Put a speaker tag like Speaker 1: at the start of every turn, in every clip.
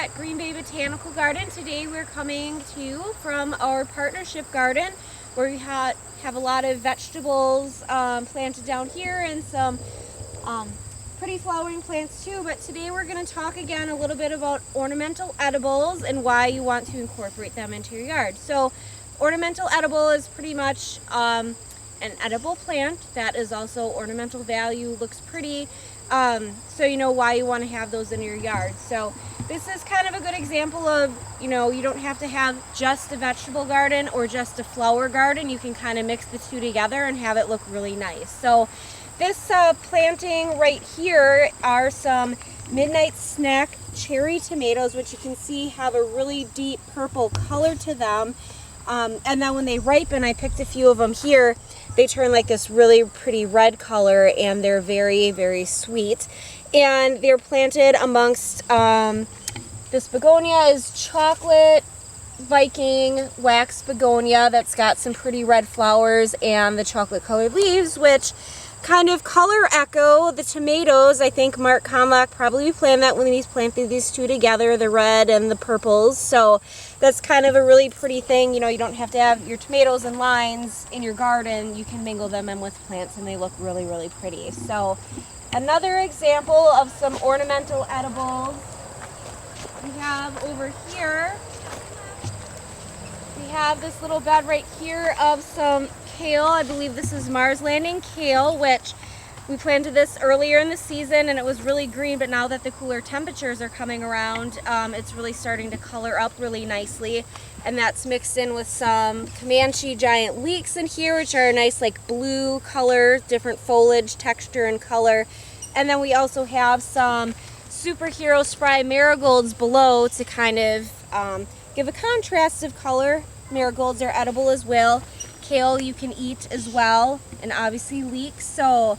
Speaker 1: at Green Bay Botanical Garden. Today we're coming to you from our partnership garden where we have a lot of vegetables planted down here and some pretty flowering plants too. But today we're going to talk again a little bit about ornamental edibles and why you want to incorporate them into your yard. So ornamental edible is pretty much an edible plant that is also ornamental value, looks pretty, so you know why you want to have those in your yard. So this is kind of a good example of, you don't have to have just a vegetable garden or just a flower garden. You can kind of mix the two together and have it look really nice. So this planting right here are some Midnight Snack cherry tomatoes, which you can see have a really deep purple color to them. And then when they ripen, I picked a few of them here, they turn like this really pretty red color, and they're very, very sweet. And they're planted amongst, this begonia is chocolate Viking wax begonia that's got some pretty red flowers and the chocolate colored leaves, which kind of color echo the tomatoes. I think Mark Conlock probably planned that when he's planted these two together, the red and the purples. So that's kind of a really pretty thing. You don't have to have your tomatoes in lines in your garden. You can mingle them in with plants and they look really, really pretty. So another example of some ornamental edibles we have over here. We have this little bed right here of some kale. I believe this is Mars Landing kale, which we planted this earlier in the season and it was really green, but now that the cooler temperatures are coming around, it's really starting to color up really nicely. And that's mixed in with some Comanche giant leeks in here, which are a nice like blue color, different foliage texture and color. And then we also have some superhero spry marigolds below to kind of give a contrast of color. Marigolds are edible as well. Kale you can eat as well, and obviously leeks. So,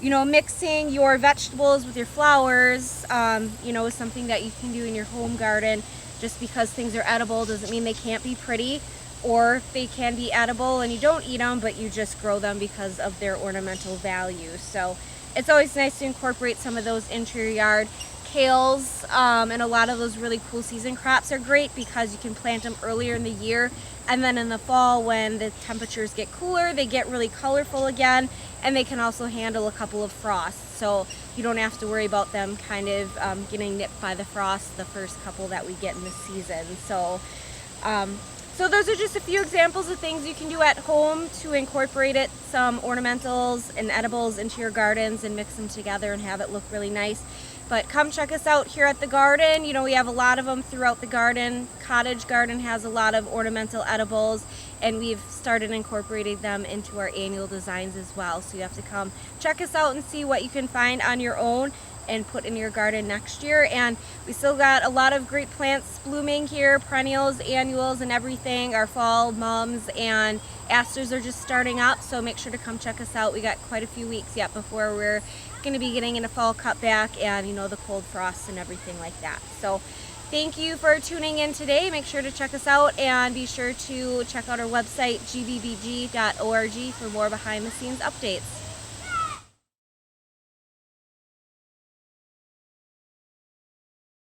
Speaker 1: mixing your vegetables with your flowers, is something that you can do in your home garden. Just because things are edible doesn't mean they can't be pretty, or they can be edible and you don't eat them, but you just grow them because of their ornamental value. So it's always nice to incorporate some of those into your yard. Kales and a lot of those really cool season crops are great because you can plant them earlier in the year, and then in the fall when the temperatures get cooler, they get really colorful again, and they can also handle a couple of frosts, so you don't have to worry about them kind of getting nipped by the frost the first couple that we get in the season. So those are just a few examples of things you can do at home to incorporate some ornamentals and edibles into your gardens and mix them together and have it look really nice. But come check us out here at the garden. We have a lot of them throughout the garden. Cottage Garden has a lot of ornamental edibles, and we've started incorporating them into our annual designs as well. So you have to come check us out and see what you can find on your own and put in your garden next year. And we still got a lot of great plants blooming here, perennials, annuals, and everything. Our fall mums and asters are just starting up, so make sure to come check us out. We got quite a few weeks yet before we're going to be getting into fall cutback and the cold frosts and everything like that. So thank you for tuning in today. Make sure to check us out and be sure to check out our website gbbg.org for more behind the scenes updates.